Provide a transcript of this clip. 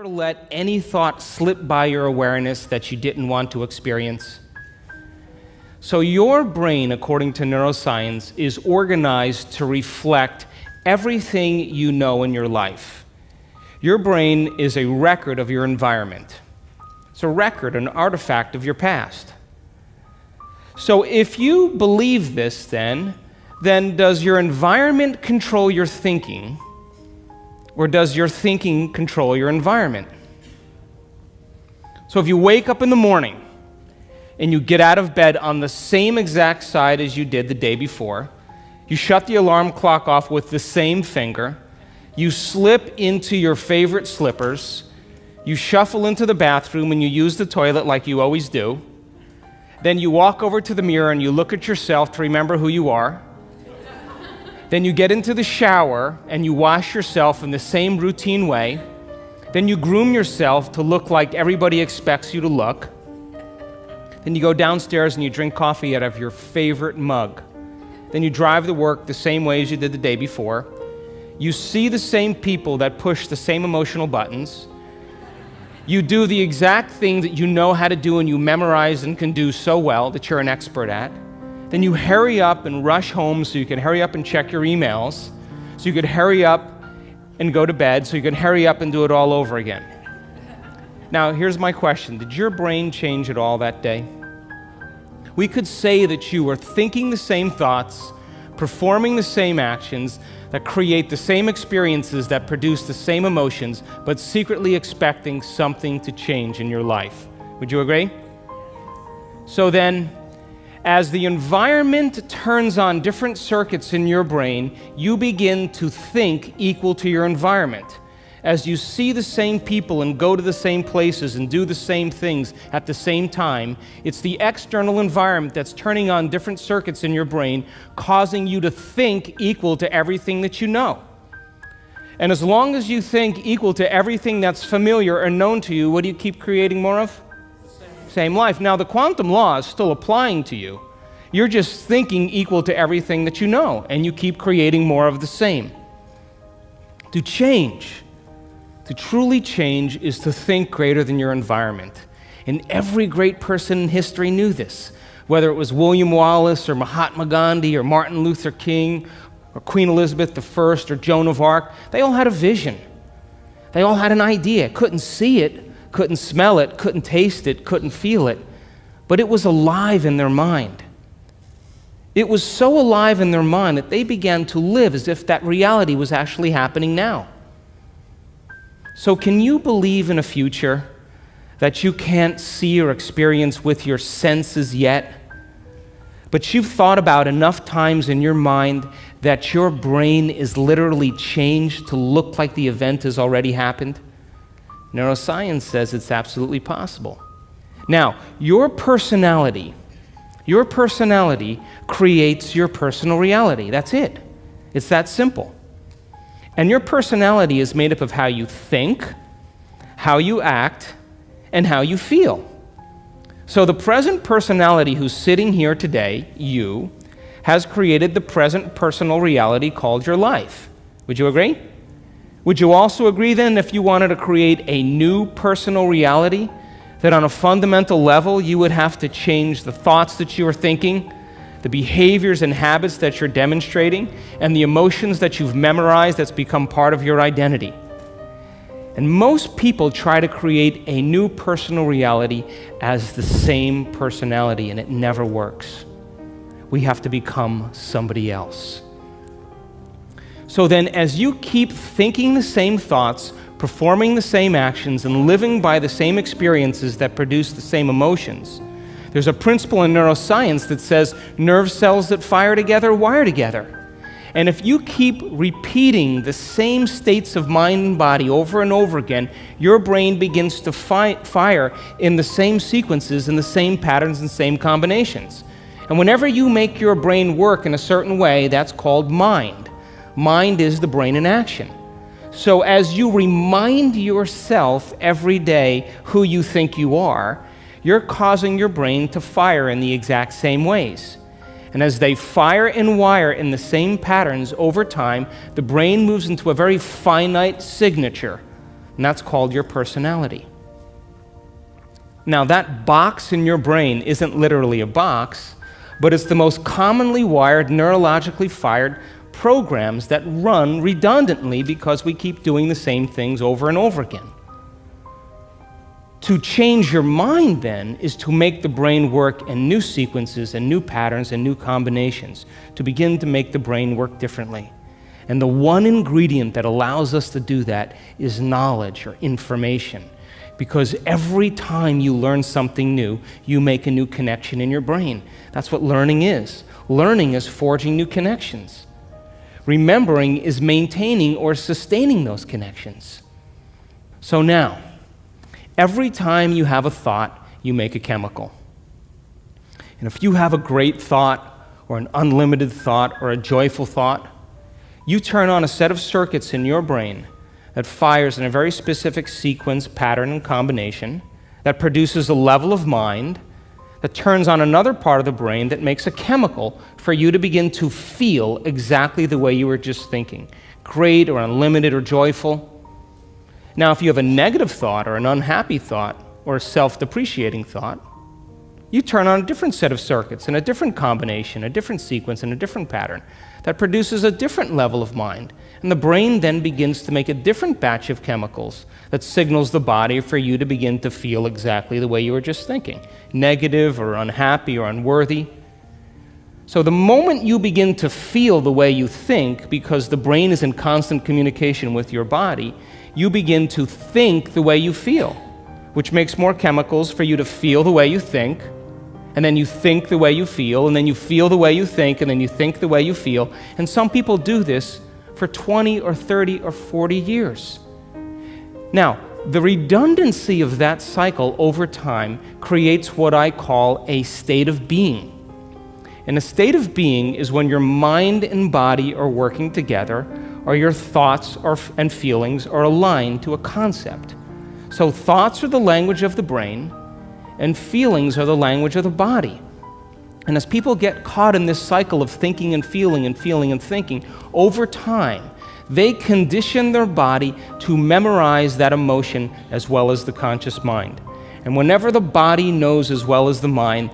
ever let any thought slip by your awareness that you didn't want to experience? So your brain, according to neuroscience, is organized to reflect everything you know in your life. Your brain is a record of your environment. It's a record, an artifact of your past. So if you believe this, then does your environment control your thinking, or does your thinking control your environment? So if you wake up in the morning and you get out of bed on the same exact side as you did the day before, you shut the alarm clock off with the same finger, you slip into your favorite slippers, you shuffle into the bathroom and you use the toilet like you always do, then you walk over to the mirror and you look at yourself to remember who you are. Then you get into the shower and you wash yourself in the same routine way. Then you groom yourself to look like everybody expects you to look. Then you go downstairs and you drink coffee out of your favorite mug. Then you drive to work the same way as you did the day before. You see the same people that push the same emotional buttons. You do the exact thing that you know how to do and you memorize and can do so well that you're an expert at. Then you hurry up and rush home so you can hurry up and check your emails, so you could hurry up and go to bed, so you can hurry up and do it all over again. Now, here's my question. Did your brain change at all that day? We could say that you were thinking the same thoughts, performing the same actions, that create the same experiences, that produce the same emotions, but secretly expecting something to change in your life. Would you agree? So then, as the environment turns on different circuits in your brain, you begin to think equal to your environment. As you see the same people and go to the same places and do the same things at the same time, it's the external environment that's turning on different circuits in your brain, causing you to think equal to everything that you know. And as long as you think equal to everything that's familiar or known to you, what do you keep creating more of? Same life. Now, the quantum law is still applying to you. You're just thinking equal to everything that you know, and you keep creating more of the same. To change, to truly change, is to think greater than your environment. And every great person in history knew this, whether it was William Wallace or Mahatma Gandhi or Martin Luther King or Queen Elizabeth I or Joan of Arc. They all had a vision. They all had an idea. Couldn't see it, couldn't smell it, couldn't taste it, couldn't feel it, but it was alive in their mind. It was so alive in their mind that they began to live as if that reality was actually happening now. So can you believe in a future that you can't see or experience with your senses yet, but you've thought about enough times in your mind that your brain is literally changed to look like the event has already happened? Neuroscience says it's absolutely possible. Now, your personality creates your personal reality. That's it. It's that simple. And your personality is made up of how you think, how you act, and how you feel. So the present personality who's sitting here today, you, has created the present personal reality called your life. Would you agree? Would you also agree then, if you wanted to create a new personal reality, that on a fundamental level you would have to change the thoughts that you are thinking, the behaviors and habits that you're demonstrating, and the emotions that you've memorized that's become part of your identity? And most people try to create a new personal reality as the same personality, and it never works. We have to become somebody else. So then, as you keep thinking the same thoughts, performing the same actions, and living by the same experiences that produce the same emotions, there's a principle in neuroscience that says nerve cells that fire together wire together. And if you keep repeating the same states of mind and body over and over again, your brain begins to fire in the same sequences, in the same patterns and same combinations. And whenever you make your brain work in a certain way, that's called mind. Mind is the brain in action. So as you remind yourself every day who you think you are, you're causing your brain to fire in the exact same ways. And as they fire and wire in the same patterns over time, the brain moves into a very finite signature and that's called your personality. Now, that box in your brain isn't literally a box, but it's the most commonly wired, neurologically fired programs that run redundantly because we keep doing the same things over and over again. To change your mind, then, is to make the brain work in new sequences and new patterns and new combinations, to begin to make the brain work differently. And the one ingredient that allows us to do that is knowledge or information. Because every time you learn something new, you make a new connection in your brain. That's what learning is. Learning is forging new connections. Remembering is maintaining or sustaining those connections. So now, every time you have a thought, you make a chemical. And if you have a great thought, or an unlimited thought, or a joyful thought, you turn on a set of circuits in your brain that fires in a very specific sequence, pattern, and combination, that produces a level of mind, that turns on another part of the brain that makes a chemical for you to begin to feel exactly the way you were just thinking, great or unlimited or joyful. Now, if you have a negative thought or an unhappy thought or a self-depreciating thought, you turn on a different set of circuits and a different combination, a different sequence, and a different pattern that produces a different level of mind. And the brain then begins to make a different batch of chemicals that signals the body for you to begin to feel exactly the way you were just thinking, negative or unhappy or unworthy. So the moment you begin to feel the way you think, because the brain is in constant communication with your body, you begin to think the way you feel, which makes more chemicals for you to feel the way you think, and then you think the way you feel, and then you feel the way you think, and then you think the way you feel. And some people do this for 20 or 30 or 40 years. Now, the redundancy of that cycle over time creates what I call a state of being. And a state of being is when your mind and body are working together, or your thoughts and feelings are aligned to a concept. So thoughts are the language of the brain, and feelings are the language of the body. And as people get caught in this cycle of thinking and feeling and feeling and thinking, over time, they condition their body to memorize that emotion as well as the conscious mind. And whenever the body knows as well as the mind,